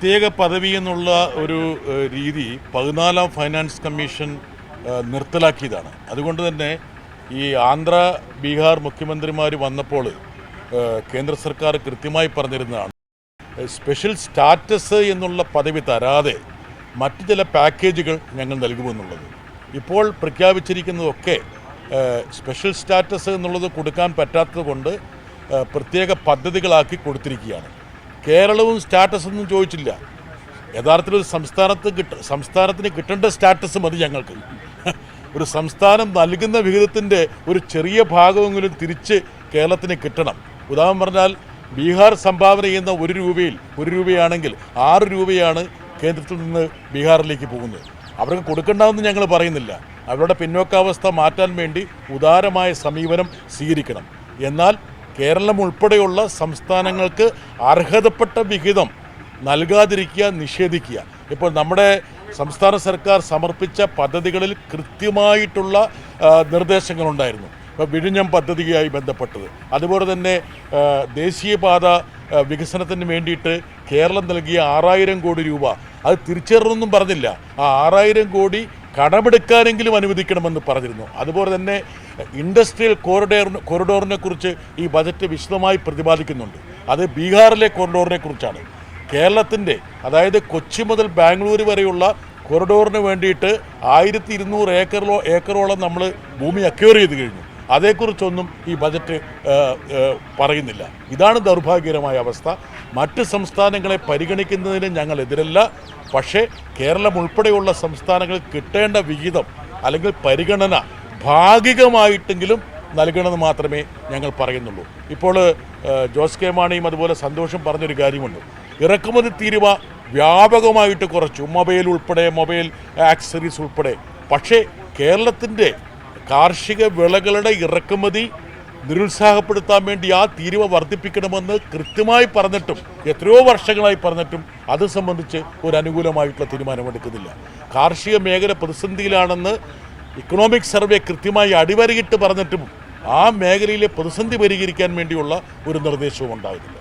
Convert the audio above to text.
പ്രത്യേക പദവി എന്നുള്ള ഒരു രീതി 14ാം ഫൈനാൻസ് കമ്മീഷൻ നിർത്തലാക്കിയതാണ്. അതുകൊണ്ട് തന്നെ ഈ ആന്ധ്ര ബീഹാർ മുഖ്യമന്ത്രിമാർ വന്നപ്പോൾ കേന്ദ്ര സർക്കാർ കൃത്യമായി പറഞ്ഞിരുന്നതാണ്, സ്പെഷ്യൽ സ്റ്റാറ്റസ് എന്നുള്ള പദവി തരാതെ മറ്റു ചില പാക്കേജുകൾ ഞങ്ങൾ നൽകുമെന്നുള്ളത്. ഇപ്പോൾ പ്രഖ്യാപിച്ചിരിക്കുന്നതൊക്കെ സ്പെഷ്യൽ സ്റ്റാറ്റസ് എന്നുള്ളത് കൊടുക്കാൻ പറ്റാത്തത് കൊണ്ട് പ്രത്യേക പദ്ധതികളാക്കി കൊടുത്തിരിക്കുകയാണ്. കേരളവും സ്റ്റാറ്റസ് ഒന്നും ചോദിച്ചില്ല. യഥാർത്ഥത്തിൽ ഒരു സംസ്ഥാനത്തിന് കിട്ടേണ്ട സ്റ്റാറ്റസ് മതി ഞങ്ങൾക്ക്. ഒരു സംസ്ഥാനം നൽകുന്ന വിഹിതത്തിൻ്റെ ഒരു ചെറിയ ഭാഗമെങ്കിലും തിരിച്ച് കേരളത്തിന് കിട്ടണം. ഉദാഹരണം പറഞ്ഞാൽ ബീഹാർ സംഭാവന ചെയ്യുന്ന 1 രൂപയാണെങ്കിൽ 6 രൂപയാണ് കേന്ദ്രത്തിൽ നിന്ന് ബീഹാറിലേക്ക് പോകുന്നത്. അവർക്ക് കൊടുക്കേണ്ടതെന്ന് ഞങ്ങൾ പറയുന്നില്ല. അവരുടെ പിന്നോക്കാവസ്ഥ മാറ്റാൻ വേണ്ടി ഉദാരമായ സമീപനം സ്വീകരിക്കണം. എന്നാൽ കേരളം ഉൾപ്പെടെയുള്ള സംസ്ഥാനങ്ങൾക്ക് അർഹതപ്പെട്ട വിഹിതം നൽകാതിരിക്കുക, നിഷേധിക്കുക. ഇപ്പോൾ നമ്മുടെ സംസ്ഥാന സർക്കാർ സമർപ്പിച്ച പദ്ധതികളിൽ കൃത്യമായിട്ടുള്ള നിർദ്ദേശങ്ങളുണ്ടായിരുന്നു. ഇപ്പോൾ വിഴിഞ്ഞം പദ്ധതിയുമായി ബന്ധപ്പെട്ടത്, അതുപോലെ തന്നെ ദേശീയപാത വികസനത്തിന് വേണ്ടിയിട്ട് കേരളം നൽകിയ 6000 കോടി രൂപ അത് തിരിച്ചറിഞ്ഞൊന്നും പറഞ്ഞില്ല. ആ 6000 കോടി കടമെടുക്കാനെങ്കിലും അനുവദിക്കണമെന്ന് പറഞ്ഞിരുന്നു. അതുപോലെ തന്നെ ഇൻഡസ്ട്രിയൽ കോറിഡോറിനെ കുറിച്ച് ഈ ബജറ്റ് വിശദമായി പ്രതിപാദിക്കുന്നുണ്ട്. അത് ബീഹാറിലെ കോറിഡോറിനെ കുറിച്ചാണ്. കേരളത്തിൻ്റെ, അതായത് കൊച്ചി മുതൽ ബാംഗ്ലൂർ വരെയുള്ള കോറിഡോറിന് വേണ്ടിയിട്ട് 1200 ഏക്കറോളം നമ്മൾ ഭൂമി അക്വയർ ചെയ്ത് കഴിഞ്ഞു. അതേക്കുറിച്ചൊന്നും ഈ ബജറ്റ് പറയുന്നില്ല. ഇതാണ് ദൗർഭാഗ്യകരമായ അവസ്ഥ. മറ്റ് സംസ്ഥാനങ്ങളെ പരിഗണിക്കുന്നതിന് ഞങ്ങൾ എതിരല്ല. പക്ഷേ കേരളം ഉൾപ്പെടെയുള്ള സംസ്ഥാനങ്ങൾക്ക് കിട്ടേണ്ട വിഹിതം അല്ലെങ്കിൽ പരിഗണന ഭാഗികമായിട്ടെങ്കിലും നൽകണമെന്ന് മാത്രമേ ഞങ്ങൾ പറയുന്നുള്ളൂ. ഇപ്പോൾ ജോസ് കെ മാണിയും അതുപോലെ സന്തോഷം പറഞ്ഞൊരു കാര്യമുണ്ട്. ഇറക്കുമതി തീരുവ വ്യാപകമായിട്ട് കുറച്ചു, മൊബൈൽ ആക്സസറീസ് ഉൾപ്പെടെ. പക്ഷേ കേരളത്തിൻ്റെ കാർഷിക വിളകളുടെ ഇറക്കുമതി നിരുത്സാഹപ്പെടുത്താൻ വേണ്ടി ആ തീരുവ വർദ്ധിപ്പിക്കണമെന്ന് കൃത്യമായി പറഞ്ഞിട്ടും, എത്രയോ വർഷങ്ങളായി പറഞ്ഞിട്ടും അത് സംബന്ധിച്ച് ഒരു അനുകൂലമായിട്ടുള്ള തീരുമാനമെടുക്കുന്നില്ല. കാർഷിക മേഖല പ്രതിസന്ധിയിലാണെന്ന് ഇക്കണോമിക് സർവേ കൃത്യമായി അടിവരയിട്ട് പറഞ്ഞിട്ടും ആ മേഖലയിലെ പ്രതിസന്ധി പരിഹരിക്കാൻ വേണ്ടിയുള്ള ഒരു നിർദ്ദേശവും ഉണ്ടായിരുന്നില്ല.